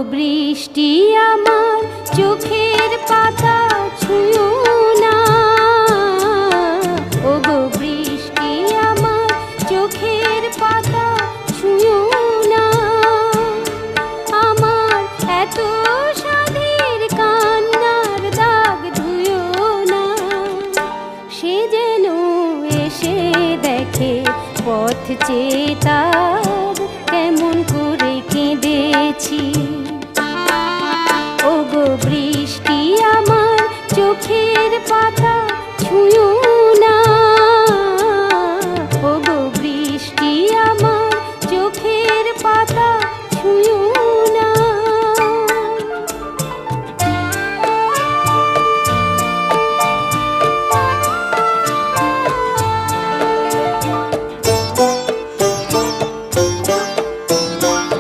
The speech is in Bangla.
বৃষ্টি আমার চোখের পাতা ছুঁয়ো না, ওগো বৃষ্টি আমার চোখের পাতা ছুঁয়ো না। আমার এত সাধের কান্নার দাগ ধুয়ো না। সে যেন এসে দেখে পথ চেয়ে তার কেমন করে কেঁদেছি।